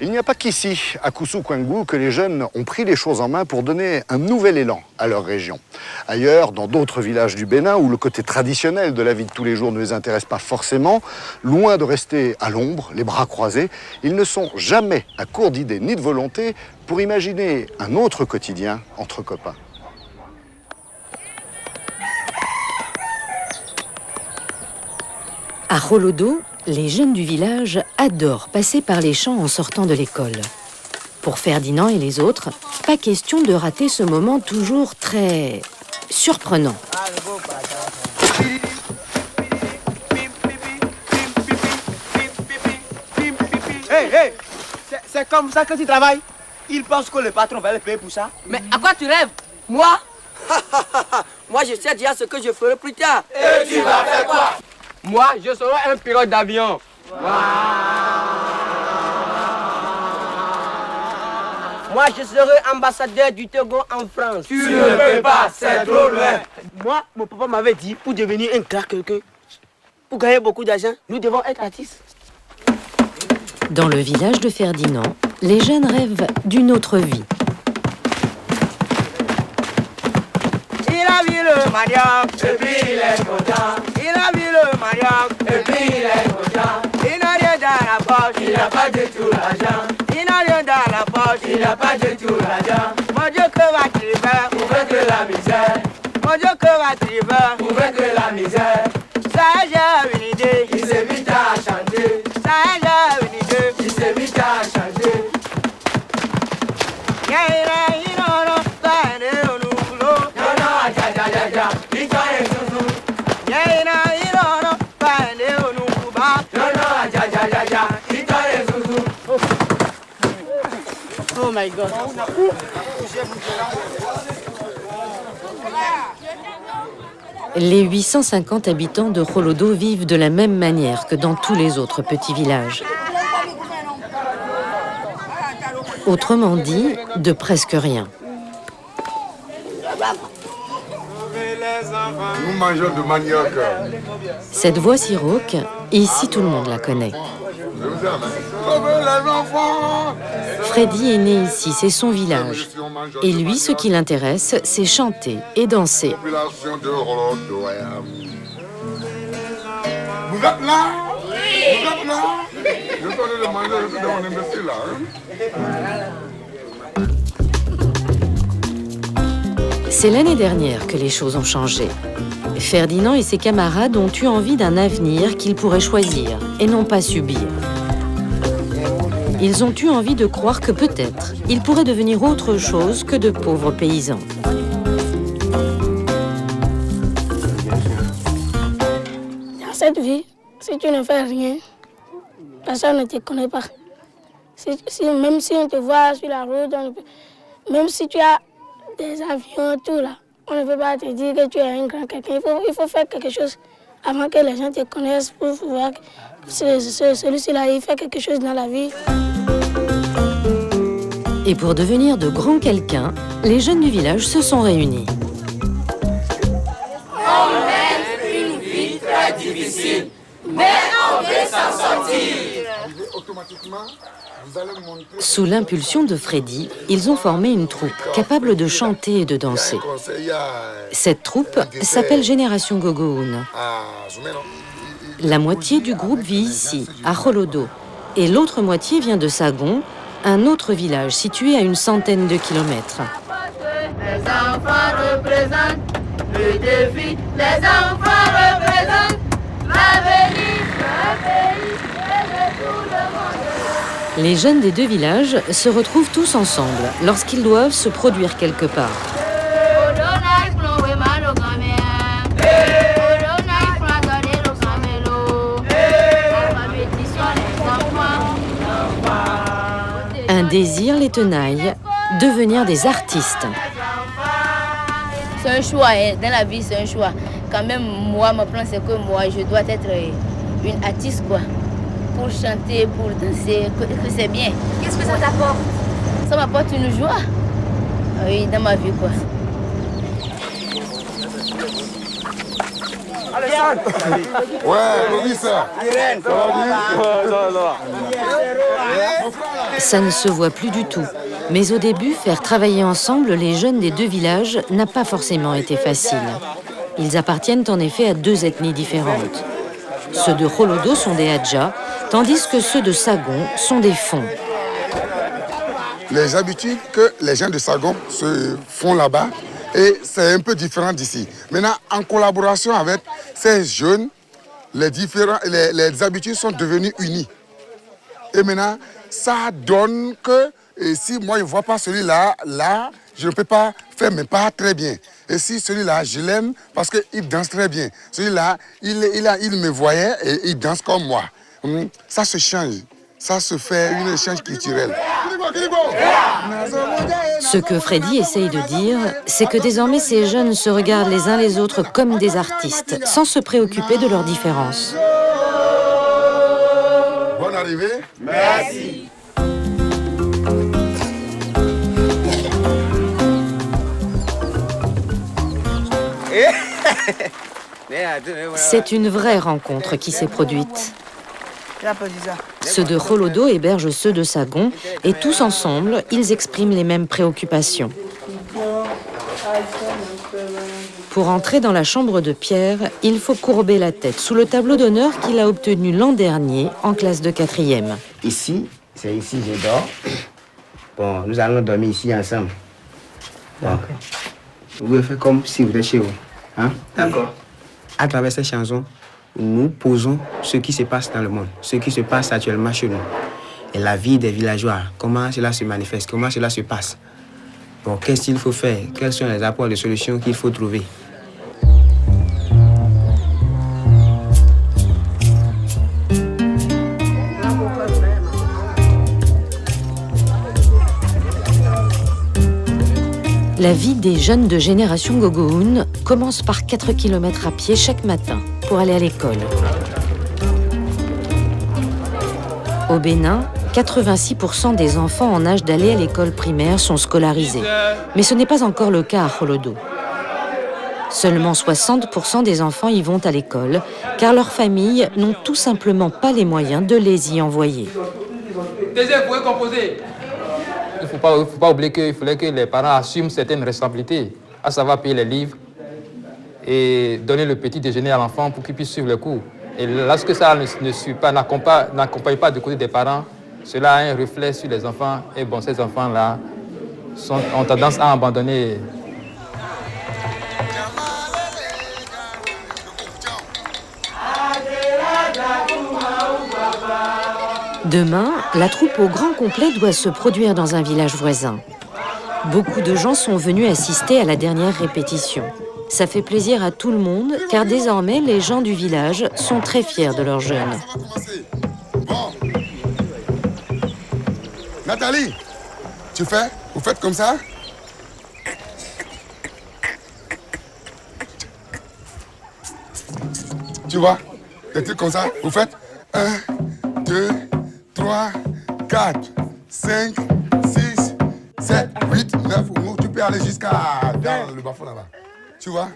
Il n'y a pas qu'ici, à Koussoukouangou, que les jeunes ont pris les choses en main pour donner un nouvel élan à leur région. Ailleurs, dans d'autres villages du Bénin, où le côté traditionnel de la vie de tous les jours ne les intéresse pas forcément, loin de rester à l'ombre, les bras croisés, ils ne sont jamais à court d'idées ni de volonté pour imaginer un autre quotidien entre copains. À Rolodo, les jeunes du village adorent passer par les champs en sortant de l'école. Pour Ferdinand et les autres, pas question de rater ce moment toujours très surprenant. Hey, c'est comme ça que tu travailles? Il pense que le patron va le payer pour ça. Mais à quoi tu rêves? Moi? Moi, je sais déjà ce que je ferai plus tard. Et tu vas faire quoi? Moi, je serai un pilote d'avion. Moi, je serai ambassadeur du Togo en France. Tu ne peux pas, c'est trop loin. Moi, mon papa m'avait dit, pour devenir un grand quelqu'un, pour gagner beaucoup d'argent, nous devons être artistes. Dans le village de Ferdinand, les jeunes rêvent d'une autre vie. Il a vu le manioc, Et puis il est content. il a vu le manioc, Et puis il est content. il n'a rien dans la poche, Il n'a pas du tout l'argent. il n'a rien dans la poche. Il n'a pas du tout l'argent. Mon Dieu, que va-t-il faire? Pour vaincre la misère. Mon Dieu, que va-t-il faire? Pour vaincre la misère. Ça, j'ai une idée. Il s'est mis à chanter. Ça, j'ai une idée. Il s'est mis à chanter. Non, non, aja. Il t'a un zouzou. Non, non, aja. Il t'a un zouzou. Oh my God. Les 850 habitants de Rolodo vivent de la même manière que dans tous les autres petits villages. Autrement dit, de presque rien. Nous mangeons de manioc. Cette voix si rauque, ici tout le monde la connaît. Sauvez les enfants! Freddy est né ici, c'est son village. Et lui, ce qui l'intéresse, c'est chanter et danser. Population de Rolodo. Vous êtes là? Oui! Vous êtes là? Je peux demander de mon imbécile là. C'est l'année dernière que les choses ont changé. Ferdinand et ses camarades ont eu envie d'un avenir qu'ils pourraient choisir et non pas subir. Ils ont eu envie de croire que peut-être ils pourraient devenir autre chose que de pauvres paysans. Dans cette vie, si tu ne fais rien, personne ne te connaît pas. Même si on te voit sur la route, même si tu as des avions, tout là, on ne peut pas te dire que tu es un grand quelqu'un. Il faut faire quelque chose avant que les gens te connaissent pour voir que celui-ci-là, il fait quelque chose dans la vie. Et pour devenir de grands quelqu'un, les jeunes du village se sont réunis. On mène une vie très difficile, mais on veut s'en sortir. Automatiquement, vous allez monter. Sous l'impulsion de Freddy, ils ont formé une troupe capable de chanter et de danser. Cette troupe s'appelle Génération Gogoun. La moitié du groupe vit ici, à Rolodo, et l'autre moitié vient de Sagon, un autre village situé à une centaine de kilomètres. Les enfants représentent le défi. Les enfants représentent l'avenir, le pays et de tout le monde. Les jeunes des deux villages se retrouvent tous ensemble lorsqu'ils doivent se produire quelque part. Un désir les tenaille, devenir des artistes. C'est un choix, hein. Dans la vie c'est un choix. Quand même, moi, mon plan c'est que moi, je dois être une artiste, quoi. Pour chanter, pour danser, que c'est bien. Qu'est-ce que ça t'apporte? Ça m'apporte une joie, oui, dans ma vie, quoi. Ouais, professeur. Ça ne se voit plus du tout. Mais au début, faire travailler ensemble les jeunes des deux villages n'a pas forcément été facile. Ils appartiennent en effet à deux ethnies différentes. Ceux de Holodo sont des Hadja, tandis que ceux de Sagon sont des Fon. Les habitudes que les gens de Sagon se font là-bas, et c'est un peu différent d'ici. Maintenant, en collaboration avec ces jeunes, les habitudes sont devenues unies. Et maintenant, ça donne que si moi je ne vois pas celui-là, là, je ne peux pas faire mes pas très bien. Et si celui-là, je l'aime parce qu'il danse très bien. Celui-là, il me voyait et il danse comme moi. Ça se change. Ça se fait une échange culturel. Ce que Freddy essaye de dire, c'est que désormais ces jeunes se regardent les uns les autres comme des artistes, sans se préoccuper de leurs différences. Bonne arrivée. Merci. C'est une vraie rencontre qui s'est produite. Ceux de Holodo hébergent ceux de Sagon et tous ensemble, ils expriment les mêmes préoccupations. Pour entrer dans la chambre de Pierre, il faut courber la tête sous le tableau d'honneur qu'il a obtenu l'an dernier en classe de 4e. Ici, c'est ici que je dors. Bon, nous allons dormir ici ensemble. D'accord. Vous pouvez faire comme si vous êtes chez vous. Hein? D'accord. À travers ces chansons, nous posons ce qui se passe dans le monde, ce qui se passe actuellement chez nous. Et la vie des villageois, comment cela se manifeste, comment cela se passe. Bon, qu'est-ce qu'il faut faire? Quels sont les apports de solutions qu'il faut trouver? La vie des jeunes de génération Gogoun commence par 4 km à pied chaque matin pour aller à l'école. Au Bénin, 86% des enfants en âge d'aller à l'école primaire sont scolarisés. Mais ce n'est pas encore le cas à Holodo. Seulement 60% des enfants y vont à l'école, car leurs familles n'ont tout simplement pas les moyens de les y envoyer. Deuxième point composé. Il ne faut pas oublier qu'il fallait que les parents assument certaines responsabilités, à savoir payer les livres et donner le petit déjeuner à l'enfant pour qu'il puisse suivre les cours. Et lorsque ça n'accompagne pas du côté des parents, cela a un reflet sur les enfants. Et bon, ces enfants-là ont tendance à abandonner. Demain, la troupe au grand complet doit se produire dans un village voisin. Beaucoup de gens sont venus assister à la dernière répétition. Ça fait plaisir à tout le monde, car désormais, les gens du village sont très fiers de leurs jeunes. Bon. Nathalie, vous faites comme ça? Tu vois, des trucs comme ça, vous faites 1, 2, 3, 4, 5, 6, 7, 8, 9, tu peux aller jusqu'à dans le bas-fond là-bas. Tu vois?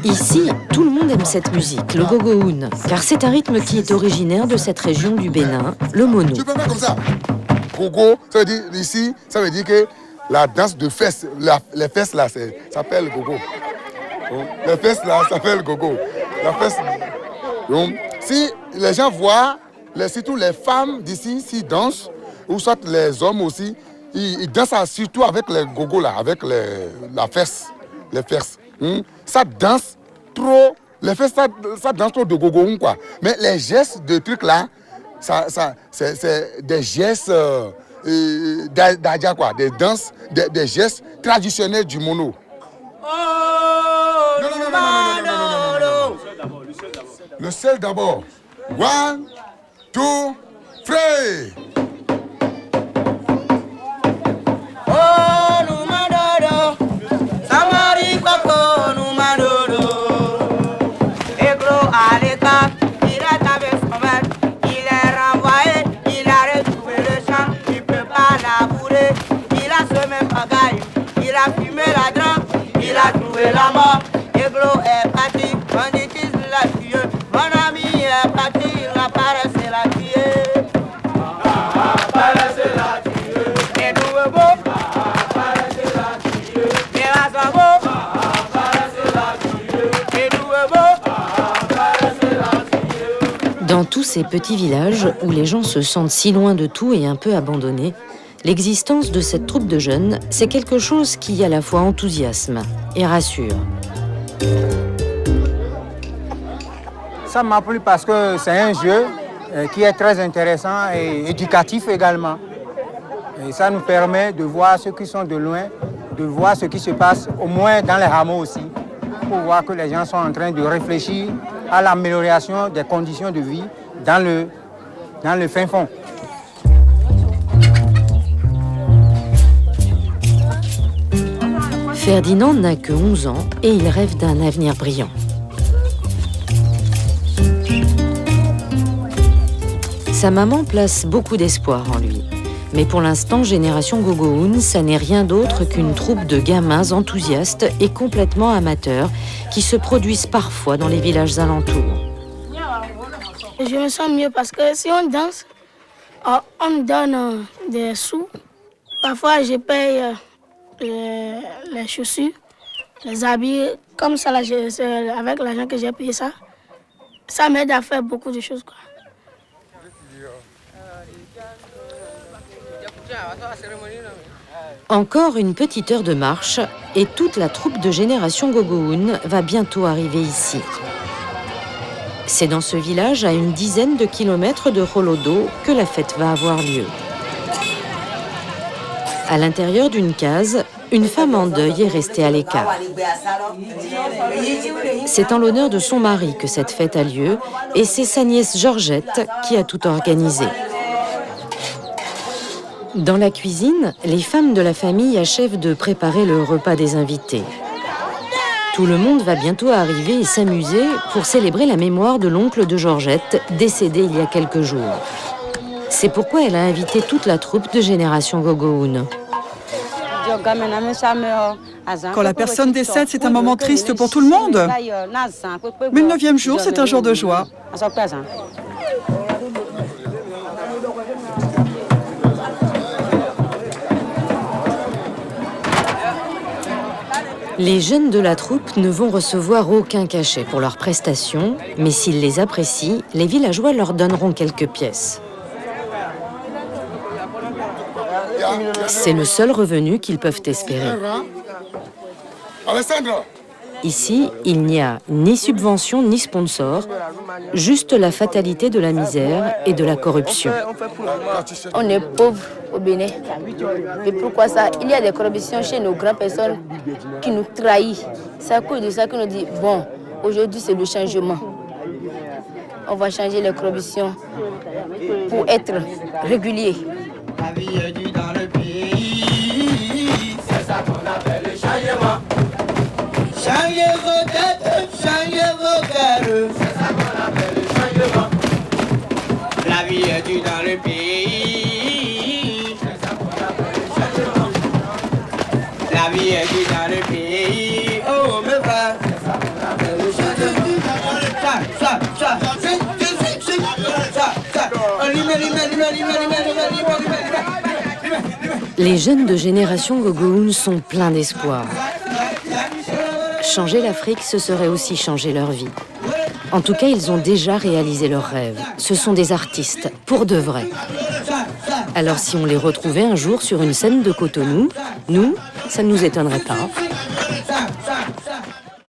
Ici, tout le monde aime cette musique, le gogoun, car c'est un rythme qui est originaire de cette région du Bénin, le mono. Tu peux faire comme ça. Gogo, ça veut dire ici, ça veut dire que la danse de fesses, les fesses là, ça s'appelle gogo. Les fesses là, ça s'appelle gogo. La fesse. Donc, si les gens voient, surtout les femmes d'ici, s'ils dansent, ou soit les hommes aussi, ils dansent surtout avec les gogo là, avec la fesse, les fesses. Ça danse trop, les fesses, ça danse trop de gogo, quoi. Mais les gestes de trucs là, c'est des gestes d'Adja, quoi, des danses, des gestes traditionnels du mono. Non. Le sel d'abord. 1, 2, 3. Il a fumé la la drogue, il a trouvé la mort. Églo est parti, banditisme l'a tué. Mon ami est parti, la paresse l'a tué. La paresse l'a tué. Et nous beau, la paresse l'a tué. Et la sabo, la paresse l'a tué. Et nous beau, la paresse l'a tué. Dans tous ces petits villages où les gens se sentent si loin de tout et un peu abandonnés, l'existence de cette troupe de jeunes, c'est quelque chose qui à la fois enthousiasme et rassure. Ça m'a plu parce que c'est un jeu qui est très intéressant et éducatif également. Et ça nous permet de voir ceux qui sont de loin, de voir ce qui se passe au moins dans les hameaux aussi, pour voir que les gens sont en train de réfléchir à l'amélioration des conditions de vie dans le fin fond. Ferdinand n'a que 11 ans et il rêve d'un avenir brillant. Sa maman place beaucoup d'espoir en lui. Mais pour l'instant, Génération Gogoun, ça n'est rien d'autre qu'une troupe de gamins enthousiastes et complètement amateurs qui se produisent parfois dans les villages alentours. Je me sens mieux parce que si on danse, on me donne des sous. Parfois, je paye les chaussures, les habits. Comme ça, là, avec l'argent que j'ai payé ça m'aide à faire beaucoup de choses, quoi. Encore une petite heure de marche et toute la troupe de Génération Gogoun va bientôt arriver ici. C'est dans ce village, à une dizaine de kilomètres de Holodo, que la fête va avoir lieu. À l'intérieur d'une case, une femme en deuil est restée à l'écart. C'est en l'honneur de son mari que cette fête a lieu et c'est sa nièce Georgette qui a tout organisé. Dans la cuisine, les femmes de la famille achèvent de préparer le repas des invités. Tout le monde va bientôt arriver et s'amuser pour célébrer la mémoire de l'oncle de Georgette, décédé il y a quelques jours. C'est pourquoi elle a invité toute la troupe de Génération Gogoun. Quand la personne décède, c'est un moment triste pour tout le monde. Mais le 9e jour, c'est un jour de joie. Les jeunes de la troupe ne vont recevoir aucun cachet pour leurs prestations, mais s'ils les apprécient, les villageois leur donneront quelques pièces. C'est le seul revenu qu'ils peuvent espérer. Ici, il n'y a ni subvention ni sponsor, juste la fatalité de la misère et de la corruption. On est pauvre au Bénin. Et pourquoi ça? Il y a des corruptions chez nos grandes personnes qui nous trahissent. C'est à cause de ça qu'on nous dit, bon, aujourd'hui c'est le changement. On va changer les corruptions pour être régulier. La vie est dure dans le pays, c'est ça qu'on appelle le changement. Changez vos têtes, changez vos cœurs, c'est ça qu'on appelle le changement. La vie est dure dans le pays, c'est ça qu'on appelle le changement. La vie est dure dans le pays, oh mes frères, c'est ça qu'on appelle le changement. Les jeunes de Génération Gogoun sont pleins d'espoir. Changer l'Afrique, ce serait aussi changer leur vie. En tout cas, ils ont déjà réalisé leurs rêves. Ce sont des artistes, pour de vrai. Alors si on les retrouvait un jour sur une scène de Cotonou, nous, ça ne nous étonnerait pas.